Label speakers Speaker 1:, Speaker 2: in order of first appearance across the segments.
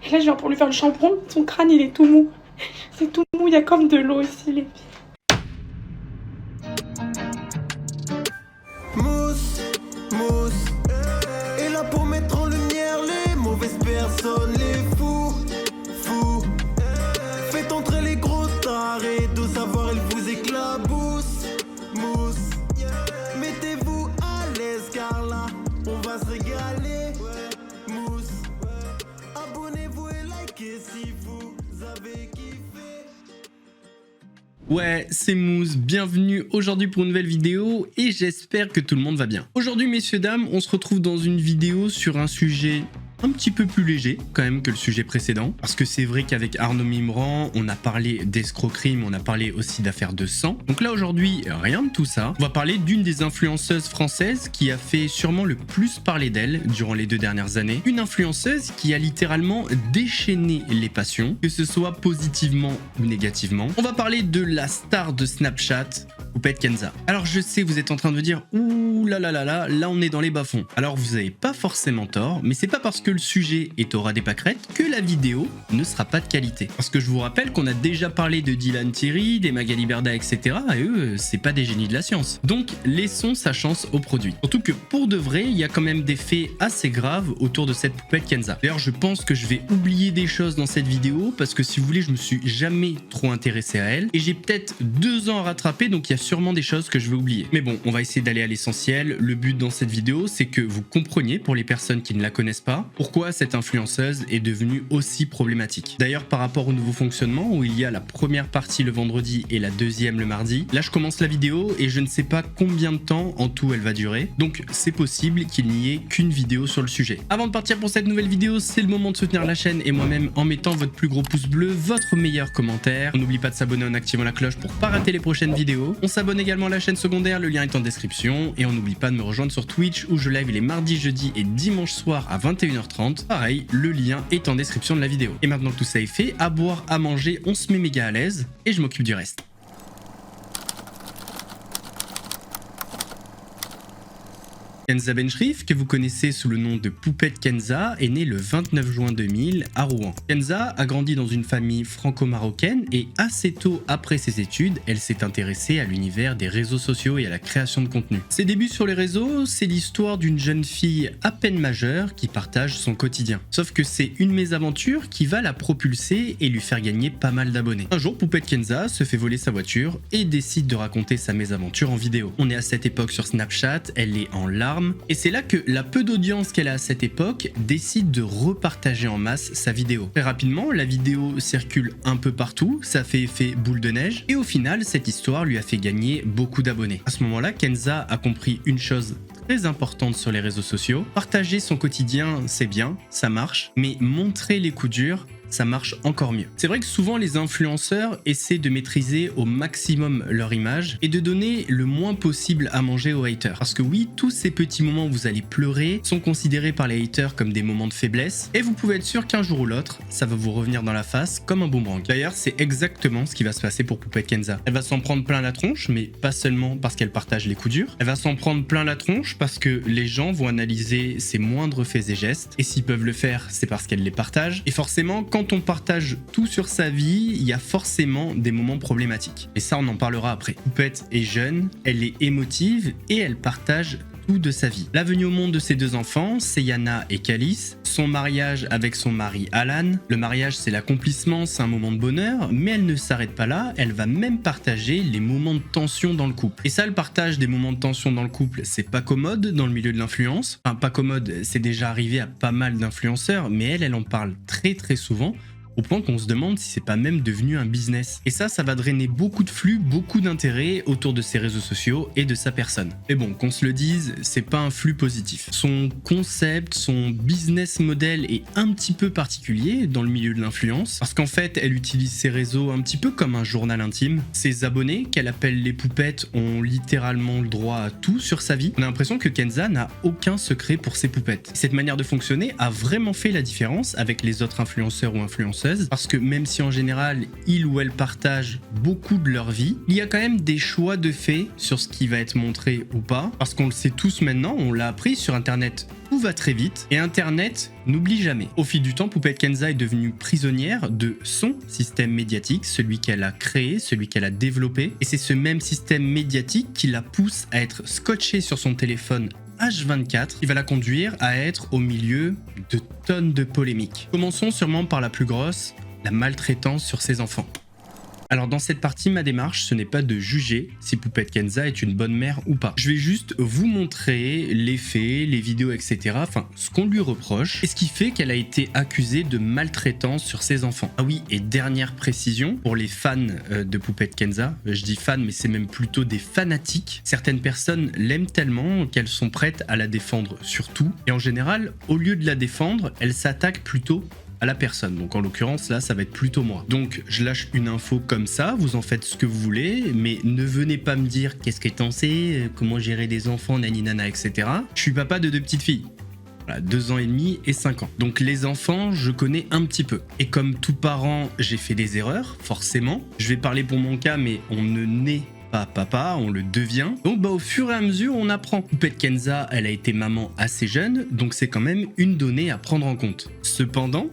Speaker 1: Et là, je viens pour lui faire le shampoing. Son crâne, il est tout mou. C'est tout mou, il y a comme de l'eau ici, les filles.
Speaker 2: Mousse, mousse, est là pour mettre en lumière les mauvaises personnes, les fous, fous. Faites entrer les gros tarés, de savoir elle vous éclabousse, mousse. Mettez-vous à l'aise car là, on va se régaler, mousse. Abonnez-vous et likez si vous avez kiffé.
Speaker 3: Ouais, c'est Mousse, bienvenue aujourd'hui pour une nouvelle vidéo et j'espère que tout le monde va bien. Aujourd'hui messieurs dames, on se retrouve dans une vidéo sur un sujet un petit peu plus léger quand même que le sujet précédent, parce que c'est vrai qu'avec Arnaud Mimran, on a parlé d'escroquerie, mais on a parlé aussi d'affaires de sang. Donc là aujourd'hui, rien de tout ça. On va parler d'une des influenceuses françaises qui a fait sûrement le plus parler d'elle durant les 2 dernières années. Une influenceuse qui a littéralement déchaîné les passions, que ce soit positivement ou négativement. On va parler de la star de Snapchat, Poupette Kenza. Alors je sais, vous êtes en train de vous dire, ouh là là là là, là on est dans les bas-fonds. Alors vous n'avez pas forcément tort, mais c'est pas parce que le sujet est au ras des pâquerettes que la vidéo ne sera pas de qualité. Parce que je vous rappelle qu'on a déjà parlé de Dylan Thierry, des Magali Berda, etc. Et eux, c'est pas des génies de la science. Donc laissons sa chance au produit. Surtout que pour de vrai, il y a quand même des faits assez graves autour de cette Poupette Kenza. D'ailleurs, je pense que je vais oublier des choses dans cette vidéo parce que si vous voulez, je me suis jamais trop intéressé à elle. Et j'ai peut-être 2 ans à rattraper, donc il y a sûrement des choses que je vais oublier. Mais bon, on va essayer d'aller à l'essentiel. Le but dans cette vidéo, c'est que vous compreniez, pour les personnes qui ne la connaissent pas, pourquoi cette influenceuse est devenue aussi problématique. D'ailleurs, par rapport au nouveau fonctionnement, où il y a la première partie le vendredi et la deuxième le mardi, là je commence la vidéo et je ne sais pas combien de temps en tout elle va durer, donc c'est possible qu'il n'y ait qu'une vidéo sur le sujet. Avant de partir pour cette nouvelle vidéo, c'est le moment de soutenir la chaîne et moi-même en mettant votre plus gros pouce bleu, votre meilleur commentaire. On n'oublie pas de s'abonner en activant la cloche pour pas rater les prochaines vidéos. On s'abonne également à la chaîne secondaire, le lien est en description. Et on n'oublie pas de me rejoindre sur Twitch où je live les mardis, jeudis et dimanches soirs à 21h30. Pareil, le lien est en description de la vidéo. Et maintenant que tout ça est fait, à boire, à manger, on se met méga à l'aise et je m'occupe du reste. Kenza Bencherif, que vous connaissez sous le nom de Poupette Kenza, est née le 29 juin 2000 à Rouen. Kenza a grandi dans une famille franco-marocaine et assez tôt après ses études, elle s'est intéressée à l'univers des réseaux sociaux et à la création de contenu. Ses débuts sur les réseaux, c'est l'histoire d'une jeune fille à peine majeure qui partage son quotidien. Sauf que c'est une mésaventure qui va la propulser et lui faire gagner pas mal d'abonnés. Un jour, Poupette Kenza se fait voler sa voiture et décide de raconter sa mésaventure en vidéo. On est à cette époque sur Snapchat, elle est en larmes. Et c'est là que la peu d'audience qu'elle a à cette époque décide de repartager en masse sa vidéo. Très rapidement, la vidéo circule un peu partout, ça fait effet boule de neige, et au final, cette histoire lui a fait gagner beaucoup d'abonnés. À ce moment-là, Kenza a compris une chose très importante sur les réseaux sociaux. Partager son quotidien, c'est bien, ça marche, mais montrer les coups durs, ça marche encore mieux. C'est vrai que souvent les influenceurs essaient de maîtriser au maximum leur image et de donner le moins possible à manger aux haters. Parce que oui, tous ces petits moments où vous allez pleurer sont considérés par les haters comme des moments de faiblesse et vous pouvez être sûr qu'un jour ou l'autre, ça va vous revenir dans la face comme un boomerang. D'ailleurs, c'est exactement ce qui va se passer pour Poupette Kenza. Elle va s'en prendre plein la tronche, mais pas seulement parce qu'elle partage les coups durs. Elle va s'en prendre plein la tronche parce que les gens vont analyser ses moindres faits et gestes et s'ils peuvent le faire, c'est parce qu'elle les partage. Et forcément, quand on partage tout sur sa vie, il y a forcément des moments problématiques. Et ça, on en parlera après. Poupette est jeune, elle est émotive et elle partage de sa vie. La venue au monde de ses 2 enfants, c'est Yana et Calice, son mariage avec son mari Alan. Le mariage, c'est l'accomplissement, c'est un moment de bonheur, mais elle ne s'arrête pas là, elle va même partager les moments de tension dans le couple. Et ça, le partage des moments de tension dans le couple, c'est pas commode dans le milieu de l'influence. Enfin, pas commode, c'est déjà arrivé à pas mal d'influenceurs, mais elle en parle très très souvent, au point qu'on se demande si c'est pas même devenu un business. Et ça va drainer beaucoup de flux, beaucoup d'intérêt autour de ses réseaux sociaux et de sa personne. Mais bon, qu'on se le dise, c'est pas un flux positif. Son concept, son business model est un petit peu particulier dans le milieu de l'influence, parce qu'en fait, elle utilise ses réseaux un petit peu comme un journal intime. Ses abonnés, qu'elle appelle les poupettes, ont littéralement le droit à tout sur sa vie. On a l'impression que Kenza n'a aucun secret pour ses poupettes. Cette manière de fonctionner a vraiment fait la différence avec les autres influenceurs ou influenceurs influenceuses, parce que même si en général, ils ou elles partagent beaucoup de leur vie, il y a quand même des choix de fait sur ce qui va être montré ou pas, parce qu'on le sait tous maintenant, on l'a appris sur Internet, tout va très vite, et Internet n'oublie jamais. Au fil du temps, Poupette Kenza est devenue prisonnière de son système médiatique, celui qu'elle a créé, celui qu'elle a développé, et c'est ce même système médiatique qui la pousse à être scotchée sur son téléphone H24 qui va la conduire à être au milieu de tonnes de polémiques. Commençons sûrement par la plus grosse, la maltraitance sur ses enfants. Alors dans cette partie, ma démarche, ce n'est pas de juger si Poupette Kenza est une bonne mère ou pas. Je vais juste vous montrer les faits, les vidéos, etc. Enfin, ce qu'on lui reproche et ce qui fait qu'elle a été accusée de maltraitance sur ses enfants. Ah oui, et dernière précision, pour les fans de Poupette Kenza, je dis fans mais c'est même plutôt des fanatiques, certaines personnes l'aiment tellement qu'elles sont prêtes à la défendre sur tout. Et en général, au lieu de la défendre, elles s'attaquent plutôt à la personne. Donc en l'occurrence là ça va être plutôt moi. Donc je lâche une info comme ça, vous en faites ce que vous voulez, mais ne venez pas me dire qu'est-ce que t'en sais, comment gérer des enfants, naninana, etc. Je suis papa de 2 petites filles. Voilà, 2 ans et demi et 5 ans. Donc les enfants, je connais un petit peu. Et comme tout parent, j'ai fait des erreurs, forcément. Je vais parler pour mon cas, mais on ne naît pas papa, on le devient. Donc au fur et à mesure, on apprend. Poupette Kenza, elle a été maman assez jeune, donc c'est quand même une donnée à prendre en compte. Cependant,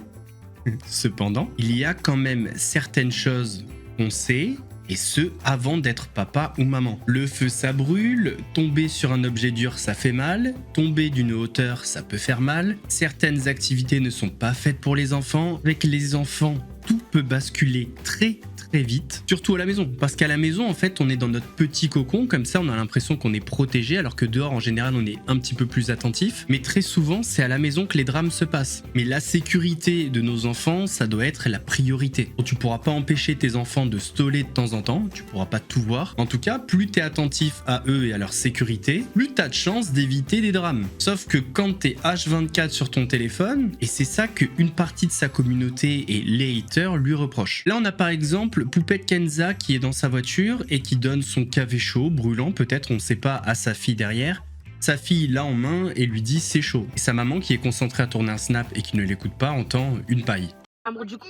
Speaker 3: il y a quand même certaines choses qu'on sait, et ce, avant d'être papa ou maman. Le feu, ça brûle, tomber sur un objet dur, ça fait mal, tomber d'une hauteur, ça peut faire mal, certaines activités ne sont pas faites pour les enfants. Avec les enfants, tout peut basculer très vite, surtout à la maison, parce qu'à la maison en fait on est dans notre petit cocon, comme ça on a l'impression qu'on est protégé, alors que dehors en général on est un petit peu plus attentif, mais très souvent c'est à la maison que les drames se passent. Mais la sécurité de nos enfants, ça doit être la priorité. Donc, tu pourras pas empêcher tes enfants de stoler de temps en temps, tu pourras pas tout voir. En tout cas, plus t'es attentif à eux et à leur sécurité, plus t'as de chances d'éviter des drames. Sauf que quand t'es H24 sur ton téléphone, et c'est ça qu'une partie de sa communauté et les haters lui reprochent. Là on a par exemple Poupette Kenza qui est dans sa voiture et qui donne son café chaud, brûlant peut-être, on ne sait pas, à sa fille derrière. Sa fille l'a en main et lui dit c'est chaud. Et sa maman qui est concentrée à tourner un snap et qui ne l'écoute pas entend une paille.
Speaker 1: Amour, du coup,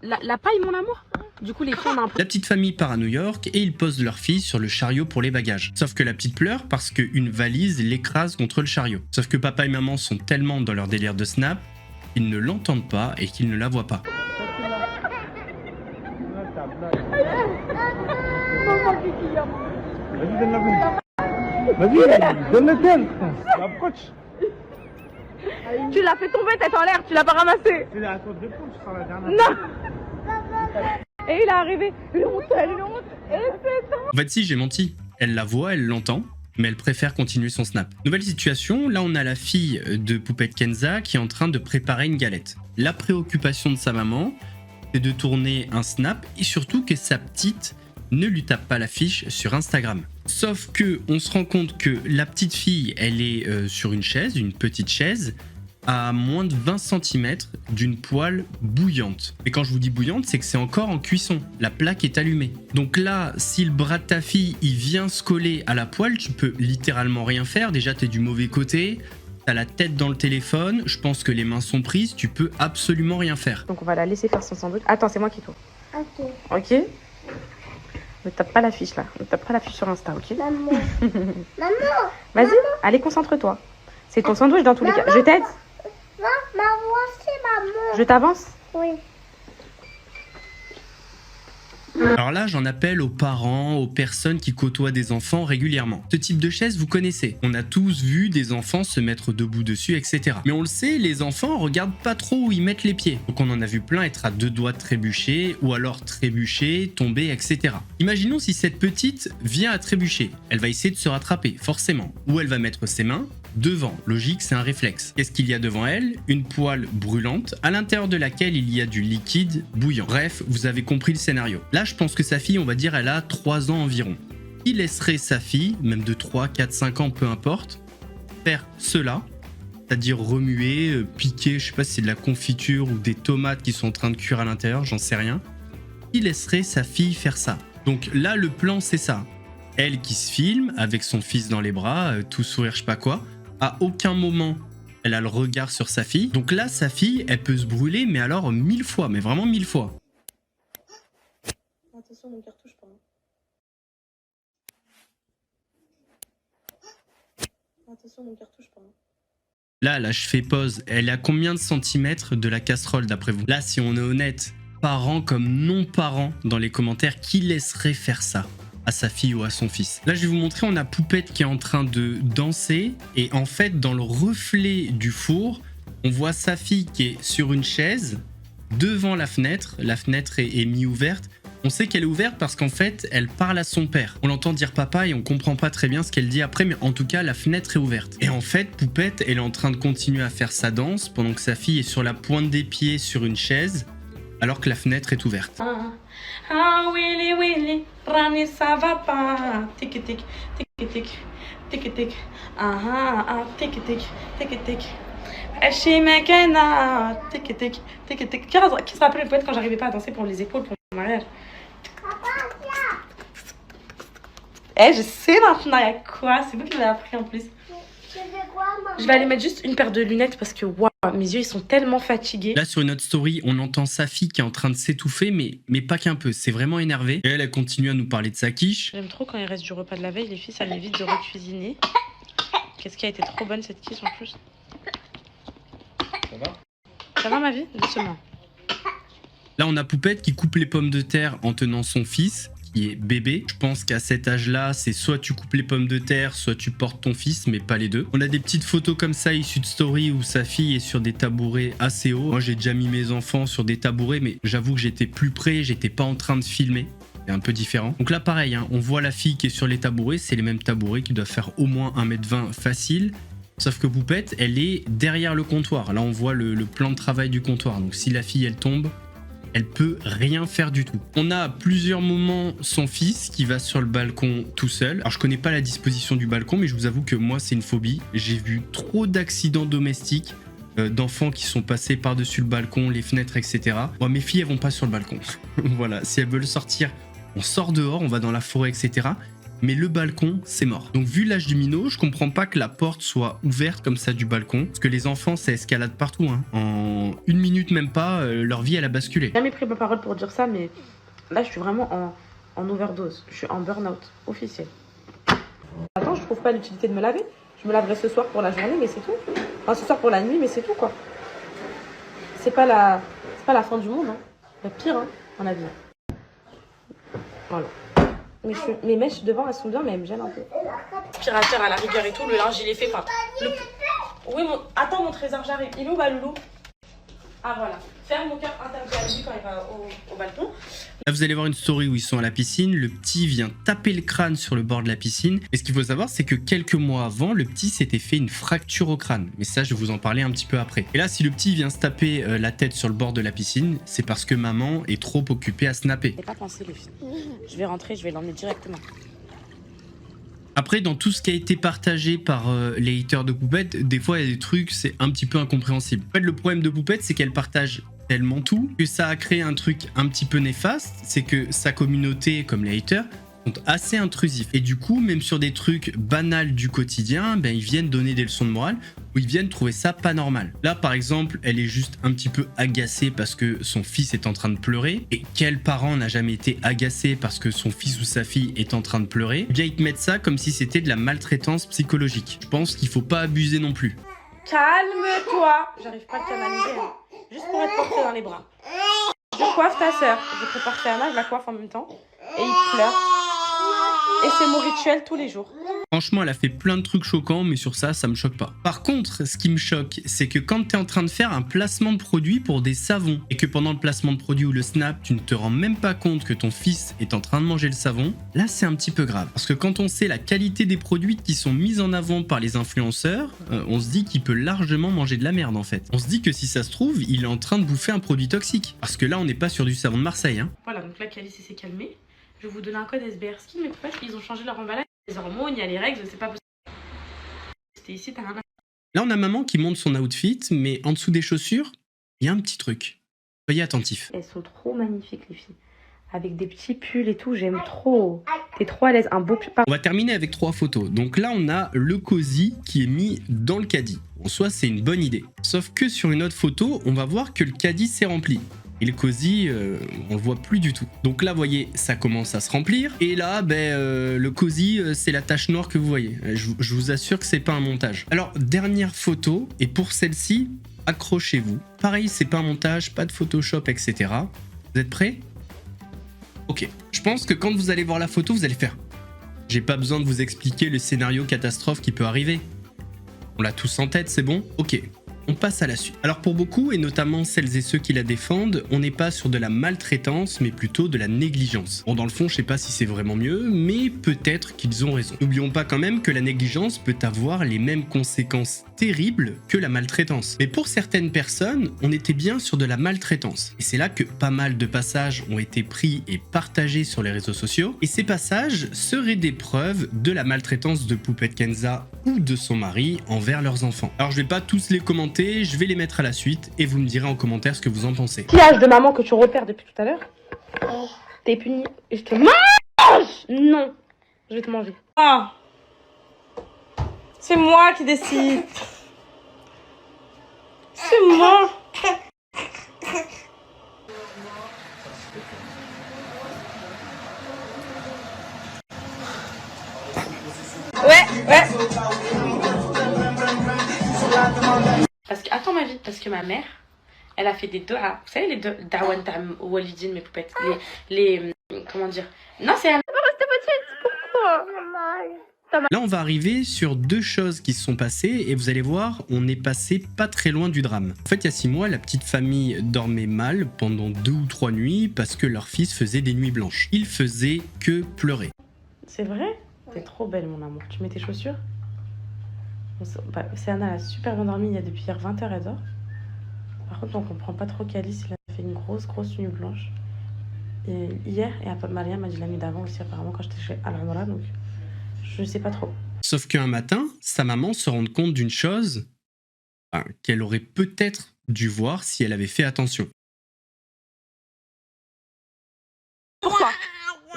Speaker 1: la paille, mon amour. Du coup, les filles, on a un peu...
Speaker 3: La petite famille part à New York et ils posent leur fille sur le chariot pour les bagages. Sauf que la petite pleure parce qu'une valise l'écrase contre le chariot. Sauf que papa et maman sont tellement dans leur délire de snap qu'ils ne l'entendent pas et qu'ils ne la voient pas.
Speaker 4: Vas-y, donne le tel. Approche.
Speaker 1: Tu l'as fait tomber, tête en l'air, tu l'as pas ramassé.
Speaker 4: C'est à toi de répondre, tu seras la dernière.
Speaker 1: Non. Et il est arrivé, il honte, et c'est ça.
Speaker 3: En fait si, j'ai menti. Elle la voit, elle l'entend, mais elle préfère continuer son snap. Nouvelle situation, là on a la fille de Poupette Kenza qui est en train de préparer une galette. La préoccupation de sa maman, c'est de tourner un snap et surtout que sa petite ne lui tape pas l'affiche sur Instagram. Sauf que on se rend compte que la petite fille, elle est sur une chaise, une petite chaise, à moins de 20 cm d'une poêle bouillante. Et quand je vous dis bouillante, c'est que c'est encore en cuisson. La plaque est allumée. Donc là, si le bras de ta fille, il vient se coller à la poêle, tu peux littéralement rien faire. Déjà, t'es du mauvais côté. T'as la tête dans le téléphone, je pense que les mains sont prises, tu peux absolument rien faire.
Speaker 1: Donc on va la laisser faire son sandwich. Attends, c'est moi qui tourne.
Speaker 5: Ok.
Speaker 1: Ok. Ne tape pas l'affiche là. Ne tape pas l'affiche sur Insta, ok?
Speaker 5: Maman. Maman.
Speaker 1: Vas-y, allez, concentre-toi. C'est ton sandwich dans tous les cas. Je t'aide?
Speaker 5: Non, voici maman.
Speaker 1: Je t'avance?
Speaker 5: Oui.
Speaker 3: Alors là, j'en appelle aux parents, aux personnes qui côtoient des enfants régulièrement. Ce type de chaise, vous connaissez. On a tous vu des enfants se mettre debout dessus, etc. Mais on le sait, les enfants regardent pas trop où ils mettent les pieds. Donc on en a vu plein être à 2 doigts de trébucher, ou alors trébucher, tomber, etc. Imaginons si cette petite vient à trébucher. Elle va essayer de se rattraper, forcément. Ou elle va mettre ses mains devant. Logique, c'est un réflexe. Qu'est-ce qu'il y a devant elle? Une poêle brûlante, à l'intérieur de laquelle il y a du liquide bouillant. Bref, vous avez compris le scénario. Là, je pense que sa fille, on va dire, elle a 3 ans environ. Qui laisserait sa fille, même de 3, 4, 5 ans, peu importe, faire cela, c'est-à-dire remuer, piquer, je sais pas si c'est de la confiture ou des tomates qui sont en train de cuire à l'intérieur, j'en sais rien. Qui laisserait sa fille faire ça? Donc là, le plan, c'est ça. Elle qui se filme avec son fils dans les bras, tout sourire, je sais pas quoi. À aucun moment, Elle a le regard sur sa fille. Donc là, sa fille, elle peut se brûler, mais alors 1000 fois, mais vraiment 1000 fois.
Speaker 1: Attention, mon cœur touche pas. Attention, mon cœur touche pas.
Speaker 3: Là, je fais pause. Elle est à combien de centimètres de la casserole d'après vous? Là, si on est honnête, parents comme non-parents dans les commentaires, qui laisserait faire ça à sa fille ou à son fils? Là, je vais vous montrer, on a Poupette qui est en train de danser. Et en fait, dans le reflet du four, on voit sa fille qui est sur une chaise devant la fenêtre. La fenêtre est mi-ouverte. On sait qu'elle est ouverte parce qu'en fait, elle parle à son père. On l'entend dire papa et on comprend pas très bien ce qu'elle dit après, mais en tout cas, la fenêtre est ouverte. Et en fait, Poupette, elle est en train de continuer à faire sa danse pendant que sa fille est sur la pointe des pieds sur une chaise, alors que la fenêtre est ouverte.
Speaker 1: Ah, Willy, Willy, Rani, ça va pas. Tic, tic, tic, tic, tic, tic. Ah, tic, tic, tic, tic. Chez Mekena, tic, tic, tic, tic. Qui se rappelle le poète quand j'arrivais pas à danser pour les épaules pour le mariage? Eh, je sais maintenant, il y a quoi? C'est vous qui m'avez appris en plus. Je vais aller mettre juste une paire de lunettes parce que waouh, mes yeux ils sont tellement fatigués.
Speaker 3: Là, sur une autre story, on entend sa fille qui est en train de s'étouffer, mais pas qu'un peu. C'est vraiment énervé. Et elle continue à nous parler de sa quiche.
Speaker 1: J'aime trop quand il reste du repas de la veille, les filles, ça m'évite de recuisiner. Qu'est-ce qui a été trop bonne cette quiche en plus?
Speaker 4: Ça va?
Speaker 1: Ça va ma vie? Doucement.
Speaker 3: Là, on a Poupette qui coupe les pommes de terre en tenant son fils, qui est bébé. Je pense qu'à cet âge-là, c'est soit tu coupes les pommes de terre, soit tu portes ton fils, mais pas les deux. On a des petites photos comme ça issues de story où sa fille est sur des tabourets assez hauts. Moi, j'ai déjà mis mes enfants sur des tabourets, mais j'avoue que j'étais plus près, j'étais pas en train de filmer. C'est un peu différent. Donc là, pareil, hein, on voit la fille qui est sur les tabourets. C'est les mêmes tabourets qui doivent faire au moins 1m20 facile. Sauf que Poupette, elle est derrière le comptoir. Là, on voit le plan de travail du comptoir. Donc si la fille, elle tombe, elle peut rien faire du tout. On a à plusieurs moments son fils qui va sur le balcon tout seul. Alors je connais pas la disposition du balcon, mais je vous avoue que moi c'est une phobie. J'ai vu trop d'accidents domestiques, d'enfants qui sont passés par-dessus le balcon, les fenêtres, etc. Bon, mes filles elles vont pas sur le balcon. Voilà, si elles veulent sortir, on sort dehors, on va dans la forêt, etc. Mais le balcon, c'est mort. Donc vu l'âge du minot, je comprends pas que la porte soit ouverte comme ça du balcon. Parce que les enfants, ça escalade partout. Hein. En une minute même pas, leur vie, elle a basculé.
Speaker 1: J'ai jamais pris ma parole pour dire ça, mais là, je suis vraiment en overdose. Je suis en burn-out officiel. Attends, je trouve pas l'utilité de me laver. Je me laverai ce soir pour la journée, mais c'est tout. Enfin, ce soir pour la nuit, mais c'est tout, quoi. C'est pas la fin du monde, hein. Il y a pire, hein, à la vie. Voilà. Mes mèches devant, elles sont bien, mais elles me gênent un peu. Aspirateur à la rigueur et tout, le linge, il est fait par... Oui, attends, mon trésor, j'arrive. Il est où, Balolo? Ah, voilà. Ferme mon cœur interdit à lui quand il va au balcon.
Speaker 3: Là, vous allez voir une story où ils sont à la piscine. Le petit vient taper le crâne sur le bord de la piscine. Et ce qu'il faut savoir, c'est que quelques mois avant, le petit s'était fait une fracture au crâne. Mais ça, je vais vous en parler un petit peu après. Et là, si le petit vient se taper la tête sur le bord de la piscine, c'est parce que maman est trop occupée à snapper.
Speaker 1: J'ai pas pensé, les filles. Je vais rentrer, je vais l'emmener directement.
Speaker 3: Après, dans tout ce qui a été partagé par les haters de Poupette, des fois, il y a des trucs, c'est un petit peu incompréhensible. En fait, le problème de Poupette, c'est qu'elle partage tellement tout que ça a créé un truc un petit peu néfaste. C'est que sa communauté, comme les haters, sont assez intrusifs. Et du coup, même sur des trucs banals du quotidien, ben, ils viennent donner des leçons de morale ou ils viennent trouver ça pas normal. Là, par exemple, elle est juste un petit peu agacée parce que son fils est en train de pleurer. Et quel parent n'a jamais été agacé parce que son fils ou sa fille est en train de pleurer? Bien, ils te mettent ça comme si c'était de la maltraitance psychologique. Je pense qu'il faut pas abuser non plus.
Speaker 1: Calme-toi. J'arrive pas à te canaliser, hein. Juste pour être portée dans les bras. Je coiffe ta sœur. Je prépare Théana, je la coiffe en même temps. Et il pleure. Et c'est mon rituel tous les jours.
Speaker 3: Franchement, elle a fait plein de trucs choquants, mais sur ça, ça me choque pas. Par contre, ce qui me choque, c'est que quand tu es en train de faire un placement de produit pour des savons, et que pendant le placement de produit ou le snap, tu ne te rends même pas compte que ton fils est en train de manger le savon, là, c'est un petit peu grave. Parce que quand on sait la qualité des produits qui sont mis en avant par les influenceurs, on se dit qu'il peut largement manger de la merde, en fait. On se dit que si ça se trouve, il est en train de bouffer un produit toxique. Parce que là, on n'est pas sur du savon de Marseille, hein.
Speaker 1: Voilà, donc là, Calice s'est calmée. Je vais vous donner un code SBR Skin, mais pourquoi ils ont changé leur emballage? Les hormones, il y a les règles, c'est pas possible. C'était ici, t'as un...
Speaker 3: Là, on a maman qui monte son outfit, mais en dessous des chaussures, il y a un petit truc. Soyez attentifs.
Speaker 1: Elles sont trop magnifiques, les filles. Avec des petits pulls et tout, j'aime trop. T'es trop à l'aise, un beau pull.
Speaker 3: On va terminer avec 3 photos. Donc là, on a le cosy qui est mis dans le caddie. En soi, c'est une bonne idée. Sauf que sur une autre photo, on va voir que le caddie s'est rempli. Et le cosy, on le voit plus du tout. Donc là, vous voyez, ça commence à se remplir. Et là, le cosy, c'est la tache noire que vous voyez. Je vous assure que c'est pas un montage. Alors, dernière photo. Et pour celle-ci, accrochez-vous. Pareil, c'est pas un montage, pas de Photoshop, etc. Vous êtes prêts? Ok. Je pense que quand vous allez voir la photo, vous allez faire... J'ai pas besoin de vous expliquer le scénario catastrophe qui peut arriver. On l'a tous en tête, c'est bon? Ok. On passe à la suite. Alors pour beaucoup, et notamment celles et ceux qui la défendent, on n'est pas sur de la maltraitance, mais plutôt de la négligence. Bon, dans le fond, je sais pas si c'est vraiment mieux, mais peut-être qu'ils ont raison. N'oublions pas quand même que la négligence peut avoir les mêmes conséquences terribles que la maltraitance. Mais pour certaines personnes, on était bien sur de la maltraitance. Et c'est là que pas mal de passages ont été pris et partagés sur les réseaux sociaux. Et ces passages seraient des preuves de la maltraitance de Poupette Kenza ou de son mari envers leurs enfants. Alors je vais pas tous les commenter, je vais les mettre à la suite et vous me direz en commentaire ce que vous en pensez.
Speaker 1: Pillage de maman que tu repères depuis tout à l'heure. T'es puni et je te mange. Non, je vais te manger. Ah, c'est moi qui décide. C'est moi. Ouais. Parce que, attends ma vie, parce que ma mère, elle a fait des doigts. Vous savez, les dawan tam walidine, mes poupettes. Comment dire? Non, c'est un...
Speaker 3: Là, on va arriver sur deux choses qui se sont passées et vous allez voir, on est passé pas très loin du drame. En fait, il y a 6 mois, la petite famille dormait mal pendant 2 ou 3 nuits parce que leur fils faisait des nuits blanches. Il faisait que pleurer.
Speaker 1: C'est vrai? T'es trop belle, mon amour. Tu mets tes chaussures? C'est Anna, elle a super bien dormi. Il y a depuis hier 20h, elle dort. Par contre, on comprend pas trop qu'Alice, il a fait une grosse nuit blanche. Et hier, et après Maria m'a dit la nuit d'avant aussi, apparemment, quand j'étais chez Al-Amra, donc je sais pas trop.
Speaker 3: Sauf qu'un matin, sa maman se rend compte d'une chose qu'elle aurait peut-être dû voir si elle avait fait attention.
Speaker 1: Pourquoi?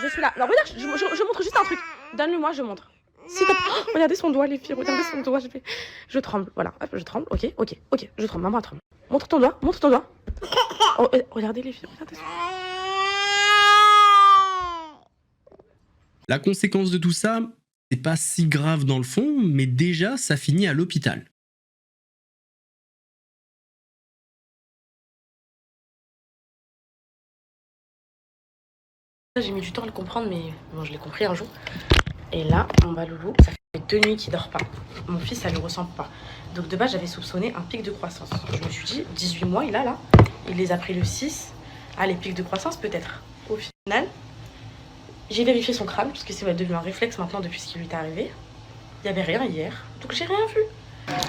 Speaker 1: Je suis là. Alors regarde, je montre juste un truc. Donne-le-moi, je montre. Si oh, regardez son doigt, les filles, regardez son doigt. Je tremble, voilà. Hop, je tremble, ok, je tremble, maman tremble. Montre ton doigt. Oh, regardez les filles, regardez son doigt.
Speaker 3: La conséquence de tout ça, c'est pas si grave dans le fond, mais déjà, ça finit à l'hôpital.
Speaker 1: J'ai mis du temps à le comprendre, mais bon, je l'ai compris un jour. Et là, mon baloulou, ça fait 2 nuits qu'il dort pas. Mon fils, ça lui ressemble pas. Donc de base, j'avais soupçonné un pic de croissance. Je me suis dit, 18 mois, il a là. Il les a pris le 6. Ah, les pics de croissance, peut-être. Au final, j'ai vérifié son crâne, parce que c'est devenu un réflexe maintenant depuis ce qui lui est arrivé. Il n'y avait rien hier, donc j'ai rien vu.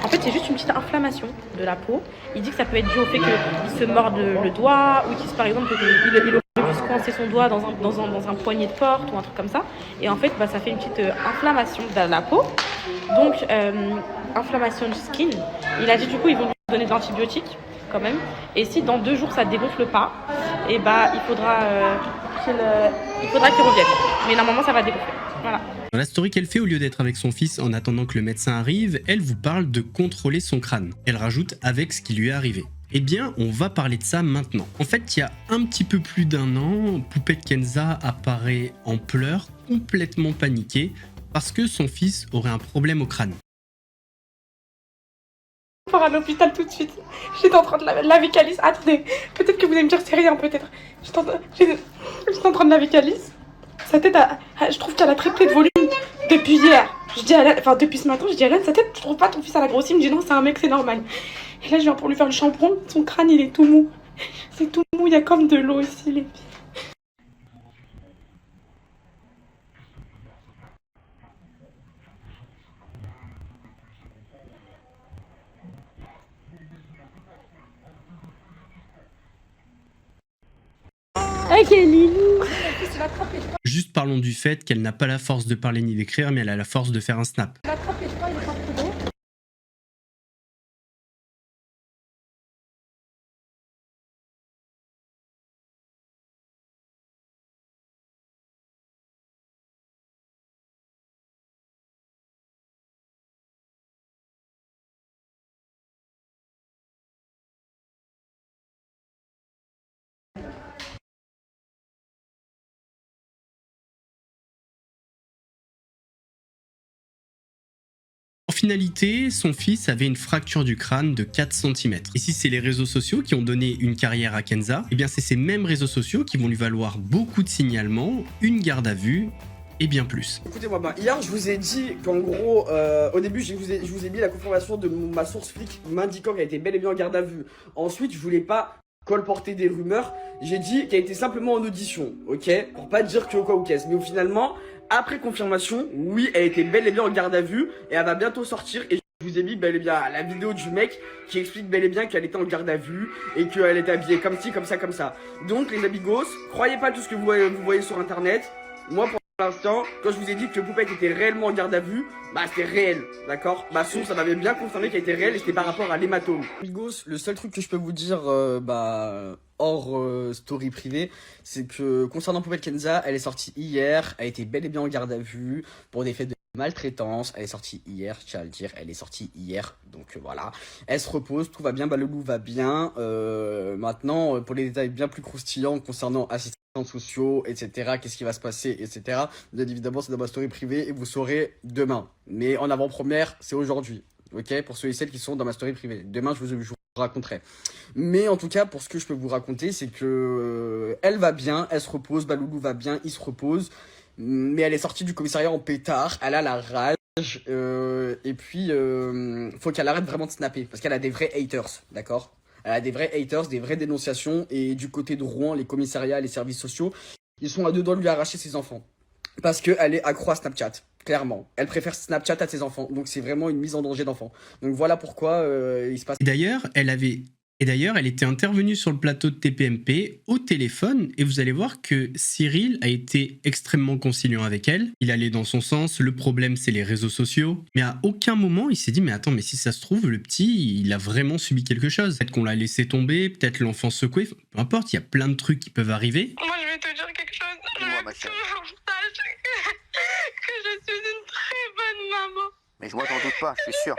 Speaker 1: En fait, c'est juste une petite inflammation de la peau. Il dit que ça peut être dû au fait qu'il se morde le doigt, ou qu'il, par exemple, il aurait pu se coincer son doigt dans un poignet de porte ou un truc comme ça. Et en fait, ça fait une petite inflammation de la peau. Donc, inflammation skin. Il a dit du coup, ils vont lui donner de l'antibiotique quand même. Et si dans 2 jours ça ne dégonfle pas, et il faudra qu'il revienne. Mais normalement, ça va dégonfler. Voilà.
Speaker 3: Dans la story qu'elle fait, au lieu d'être avec son fils en attendant que le médecin arrive, elle vous parle de contrôler son crâne. Elle rajoute avec ce qui lui est arrivé. Eh bien, on va parler de ça maintenant. En fait, il y a un petit peu plus d'1 an, Poupette Kenza apparaît en pleurs, complètement paniquée, parce que son fils aurait un problème au crâne.
Speaker 1: On part à l'hôpital tout de suite. J'étais en train de laver Calice. Attendez, peut-être que vous allez me dire c'est rien, peut-être. J'étais en train de laver Calice. Sa tête, je trouve qu'elle a triplé de volume depuis hier. Je dis à Alain, enfin depuis ce matin, je dis à Alain, sa tête, tu trouves pas ton fils à la grossie? Il me dit non, c'est un mec, c'est normal. Et là, je viens pour lui faire le shampoing. Son crâne, il est tout mou. C'est tout mou, il y a comme de l'eau ici, les filles. Ok, Lilou.
Speaker 3: Juste parlons du fait qu'elle n'a pas la force de parler ni d'écrire, mais elle a la force de faire un snap. finalité, son fils avait une fracture du crâne de 4 cm. Et si c'est les réseaux sociaux qui ont donné une carrière à Kenza, eh bien c'est ces mêmes réseaux sociaux qui vont lui valoir beaucoup de signalements, une garde à vue et bien plus.
Speaker 6: Écoutez-moi bien, hier je vous ai dit qu'en gros, au début je vous ai mis la confirmation de ma source flic m'indiquant qu'elle était bel et bien en garde à vue. Ensuite je voulais pas colporter des rumeurs, j'ai dit qu'elle était simplement en audition, ok? Pour pas dire que quoi ou qu'est-ce, mais finalement, après confirmation, oui elle était bel et bien en garde à vue et elle va bientôt sortir et je vous ai mis bel et bien la vidéo du mec qui explique bel et bien qu'elle était en garde à vue et qu'elle était habillée comme ci, comme ça, comme ça. Donc les amigos, croyez pas tout ce que vous voyez sur internet, moi pour l'instant, quand je vous ai dit que Poupette était réellement en garde à vue, bah c'était réel, d'accord? Ma source, ça m'avait bien confirmé qu'elle était réelle et c'était par rapport à l'hématome. Amigos, le seul truc que je peux vous dire, hors story privée, c'est que concernant Poupette Kenza, elle est sortie hier, elle était bel et bien en garde à vue pour des faits de maltraitance, elle est sortie hier, je tiens à le dire, elle est sortie hier, donc voilà, elle se repose, tout va bien, Balolou va bien, maintenant, pour les détails bien plus croustillants concernant assistants sociaux, etc., qu'est-ce qui va se passer, etc., bien évidemment, c'est dans ma story privée et vous saurez demain, mais en avant-première, c'est aujourd'hui, ok, pour ceux et celles qui sont dans ma story privée, demain, je vous raconterai. Mais en tout cas, pour ce que je peux vous raconter, c'est que elle va bien, elle se repose, Balolou va bien, il se repose, mais elle est sortie du commissariat en pétard, elle a la rage, et puis faut qu'elle arrête vraiment de snapper, parce qu'elle a des vrais haters, d'accord? Elle a des vrais haters, des vraies dénonciations, et du côté de Rouen, les commissariats, les services sociaux, ils sont à deux doigts de lui arracher ses enfants. Parce qu'elle est accro à Snapchat, clairement. Elle préfère Snapchat à ses enfants, donc c'est vraiment une mise en danger d'enfant. Donc voilà pourquoi il se passe...
Speaker 3: Et d'ailleurs, elle était intervenue sur le plateau de TPMP au téléphone et vous allez voir que Cyril a été extrêmement conciliant avec elle. Il allait dans son sens, le problème c'est les réseaux sociaux. Mais à aucun moment il s'est dit mais attends, mais si ça se trouve le petit il a vraiment subi quelque chose. Peut-être qu'on l'a laissé tomber, peut-être l'enfant secoué, peu importe, il y a plein de trucs qui peuvent arriver.
Speaker 7: Moi je vais te dire quelque chose, je veux que tu saches que je suis une très bonne maman.
Speaker 8: Mais moi j'en doute pas, je suis sûr.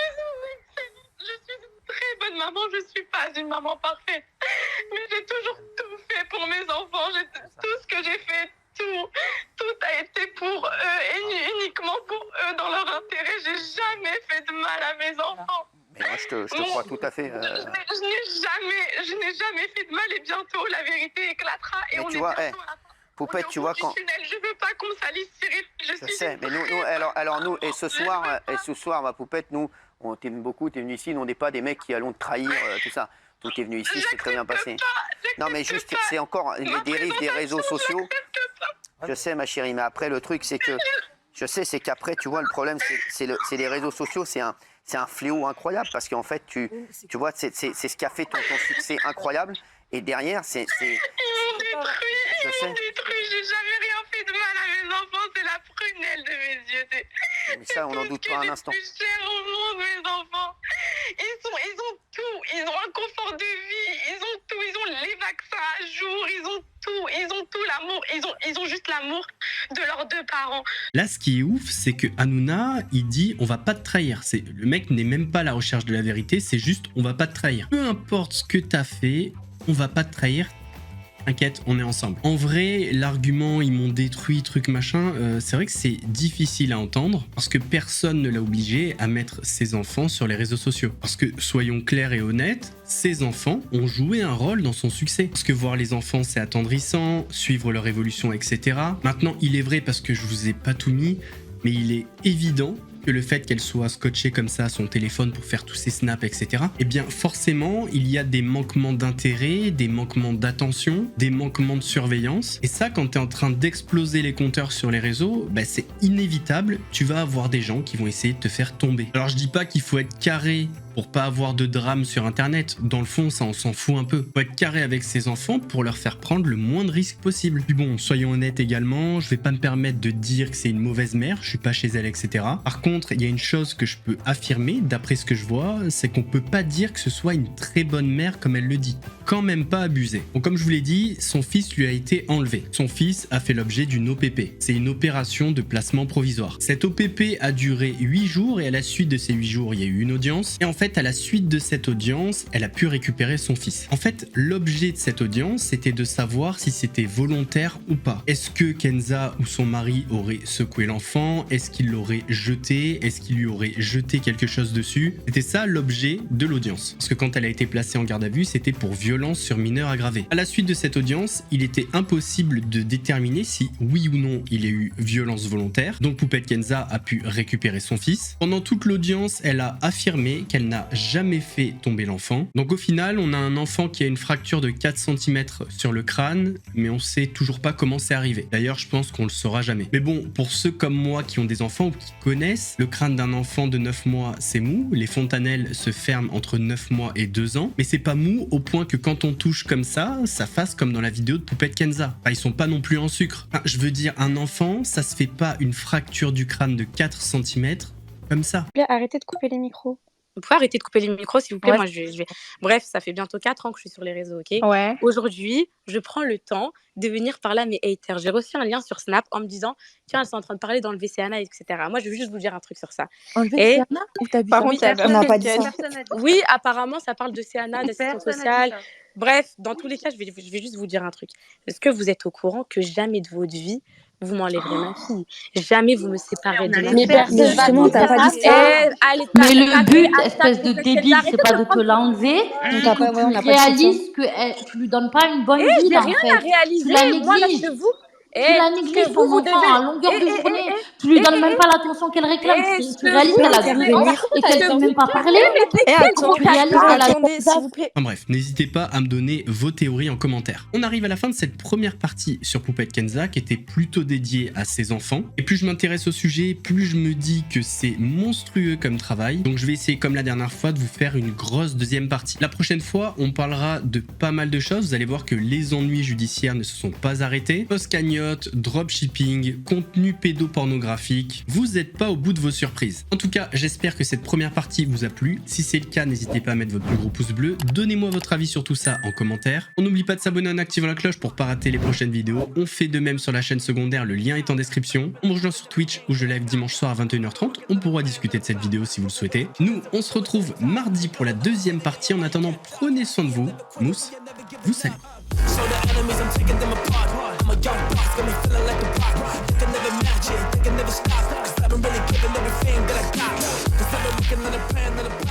Speaker 7: Je suis une très bonne maman, je suis pas une maman parfaite. Mais j'ai toujours tout fait pour mes enfants, tout ce que j'ai fait, tout a été pour eux et uniquement pour eux dans leur intérêt. J'ai jamais fait de mal à mes enfants.
Speaker 8: Mais moi je te crois tout à fait.
Speaker 7: Je n'ai jamais fait de mal et bientôt la vérité éclatera et
Speaker 8: mais
Speaker 7: on
Speaker 8: tu
Speaker 7: est
Speaker 8: vois,
Speaker 7: bientôt à la fin.
Speaker 8: Poupette, tu vois quand...
Speaker 7: Je veux pas qu'on salisse Cyril,
Speaker 8: Je sais, mais nous alors nous, et ce soir, ma Poupette, nous, on t'aime beaucoup, t'es venu ici, nous on n'est pas des mecs qui allons te trahir, tout ça. Tout est venu ici, c'est très bien passé. Non mais juste, c'est encore les dérives des réseaux sociaux. Je sais ma chérie, mais après le truc c'est que, je sais, c'est qu'après, tu vois, le problème c'est les réseaux sociaux, c'est un fléau incroyable parce qu'en fait, tu vois, c'est ce qui a fait ton succès incroyable. Et derrière, c'est...
Speaker 7: Ils m'ont détruit, j'ai jamais rien fait de mal à mes enfants, c'est la prunelle de mes yeux.
Speaker 8: Mais ça, on n'en doute pas un instant.
Speaker 7: C'est plus cher au monde, mes enfants. Ils ont tout, ils ont un confort de vie, ils ont tout, ils ont les vaccins à jour, ils ont tout l'amour, ils ont juste l'amour de leurs deux parents.
Speaker 3: Là, ce qui est ouf, c'est que Hanouna, il dit on va pas te trahir. Le mec n'est même pas à la recherche de la vérité, c'est juste on va pas te trahir. Peu importe ce que t'as fait, on va pas te trahir. T'inquiète, on est ensemble. En vrai, l'argument ils m'ont détruit, truc machin, c'est vrai que c'est difficile à entendre parce que personne ne l'a obligé à mettre ses enfants sur les réseaux sociaux. Parce que, soyons clairs et honnêtes, ses enfants ont joué un rôle dans son succès. Parce que voir les enfants, c'est attendrissant, suivre leur évolution, etc. Maintenant, il est vrai, parce que je vous ai pas tout mis, mais il est évident que le fait qu'elle soit scotchée comme ça à son téléphone pour faire tous ses snaps, etc., eh bien forcément, il y a des manquements d'intérêt, des manquements d'attention, des manquements de surveillance. Et ça, quand tu es en train d'exploser les compteurs sur les réseaux, bah, c'est inévitable, tu vas avoir des gens qui vont essayer de te faire tomber. Alors je dis pas qu'il faut être carré pour pas avoir de drame sur internet. Dans le fond, ça on s'en fout un peu. Faut être carré avec ses enfants pour leur faire prendre le moins de risques possible. Puis bon, soyons honnêtes également, je vais pas me permettre de dire que c'est une mauvaise mère, je suis pas chez elle, etc. Par contre, il y a une chose que je peux affirmer, d'après ce que je vois, c'est qu'on peut pas dire que ce soit une très bonne mère comme elle le dit. Quand même pas abusé. Bon, comme je vous l'ai dit, son fils lui a été enlevé. Son fils a fait l'objet d'une OPP. C'est une opération de placement provisoire. Cette OPP a duré 8 jours et à la suite de ces 8 jours, il y a eu une audience. Et en fait, fait, à la suite de cette audience, elle a pu récupérer son fils. En fait, l'objet de cette audience, c'était de savoir si c'était volontaire ou pas. Est-ce que Kenza ou son mari aurait secoué l'enfant? Est-ce qu'il l'aurait jeté? Est-ce qu'il lui aurait jeté quelque chose dessus? C'était ça l'objet de l'audience. Parce que quand elle a été placée en garde à vue, c'était pour violence sur mineur aggravée. À la suite de cette audience, il était impossible de déterminer si oui ou non il y a eu violence volontaire. Donc Poupette Kenza a pu récupérer son fils. Pendant toute l'audience, elle a affirmé qu'elle n'a jamais fait tomber l'enfant. Donc au final, on a un enfant qui a une fracture de 4 cm sur le crâne, mais on sait toujours pas comment c'est arrivé. D'ailleurs, je pense qu'on le saura jamais. Mais bon, pour ceux comme moi qui ont des enfants ou qui connaissent, le crâne d'un enfant de 9 mois, c'est mou. Les fontanelles se ferment entre 9 mois et 2 ans. Mais c'est pas mou au point que quand on touche comme ça fasse comme dans la vidéo de Poupette Kenza. Enfin, ils sont pas non plus en sucre. Enfin, je veux dire, un enfant, ça se fait pas une fracture du crâne de 4 cm comme ça.
Speaker 9: Arrêtez de couper les micros.
Speaker 1: Vous pouvez arrêter de couper les micros, s'il vous plaît.
Speaker 9: Ouais.
Speaker 1: Moi, je vais... Bref, ça fait bientôt 4 ans que je suis sur les réseaux, ok?
Speaker 9: Ouais.
Speaker 1: Aujourd'hui, je prends le temps de venir parler à mes haters. J'ai reçu un lien sur Snap en me disant « Tiens, elles sont en train de parler d'enlever Céana, etc. » Moi, je veux juste vous dire un truc sur ça.
Speaker 9: Enlever
Speaker 1: Et-
Speaker 9: Céana ou t'as dit
Speaker 1: Par
Speaker 9: ça?
Speaker 1: contre,
Speaker 9: On n'a pas dit ça.
Speaker 1: Oui, apparemment, ça parle de Céana, d'assistante
Speaker 9: Personne n'a dit
Speaker 1: sociale.
Speaker 9: ça.
Speaker 1: Bref, dans tous les cas, je vais juste vous dire un truc. Est-ce que vous êtes au courant que jamais de votre vie, vous m'enlèverez ma fille? Jamais vous me séparez de ma
Speaker 10: Mais
Speaker 1: fille.
Speaker 10: personne
Speaker 9: Mais justement, t'as pas dit ça.
Speaker 10: Mais le but, espèce de débile, c'est pas de te l'enlever,
Speaker 9: On
Speaker 10: c'est
Speaker 9: t'a
Speaker 10: que
Speaker 9: pas- ouais, on
Speaker 10: tu
Speaker 9: n'a pas dit ça.
Speaker 10: réalises que tu lui donnes pas une bonne
Speaker 1: Je
Speaker 10: vie,
Speaker 1: n'ai
Speaker 10: en
Speaker 1: rien à
Speaker 10: fait.
Speaker 1: réaliser.
Speaker 10: Tu la
Speaker 1: Moi, là,
Speaker 10: négliges.
Speaker 1: je vous...
Speaker 10: Tu la négliges, ton enfant, à longueur de journée. Tu lui donnes même pas l'attention qu'elle réclame. Tu réalises qu'elle a 2 ans et qu'elle peut même pas parler. Tu réalises qu'elle a
Speaker 9: Attendez, s'il vous plaît.
Speaker 3: Enfin bref, n'hésitez pas à me donner vos théories en commentaire. On arrive à la fin de cette première partie sur Poupette Kenza qui était plutôt dédiée à ses enfants. Et plus je m'intéresse au sujet, plus je me dis que c'est monstrueux comme travail. Donc je vais essayer comme la dernière fois de vous faire une grosse deuxième partie. La prochaine fois, on parlera de pas mal de choses. Vous allez voir que les ennuis judiciaires ne se sont pas arrêtés. Post-cagnotte, dropshipping, contenu pédopornographique. Vous n'êtes pas au bout de vos surprises. En tout cas, j'espère que cette première partie vous a plu. Si c'est le cas, n'hésitez pas à mettre votre plus gros pouce bleu. Donnez-moi votre avis sur tout ça en commentaire. On n'oublie pas de s'abonner en activant la cloche pour pas rater les prochaines vidéos. On fait de même sur la chaîne secondaire, le lien est en description. On me rejoint sur Twitch où je live dimanche soir à 21h30. On pourra discuter de cette vidéo si vous le souhaitez. Nous, on se retrouve mardi pour la deuxième partie. En attendant, prenez soin de vous. Mousse, vous salue.
Speaker 2: Show the enemies, I'm taking them apart. I'm a young boss, got me feeling like a rock. They can never match it, they can never stop. Cause I've been really giving everything that I got. Cause I've been working on a plan,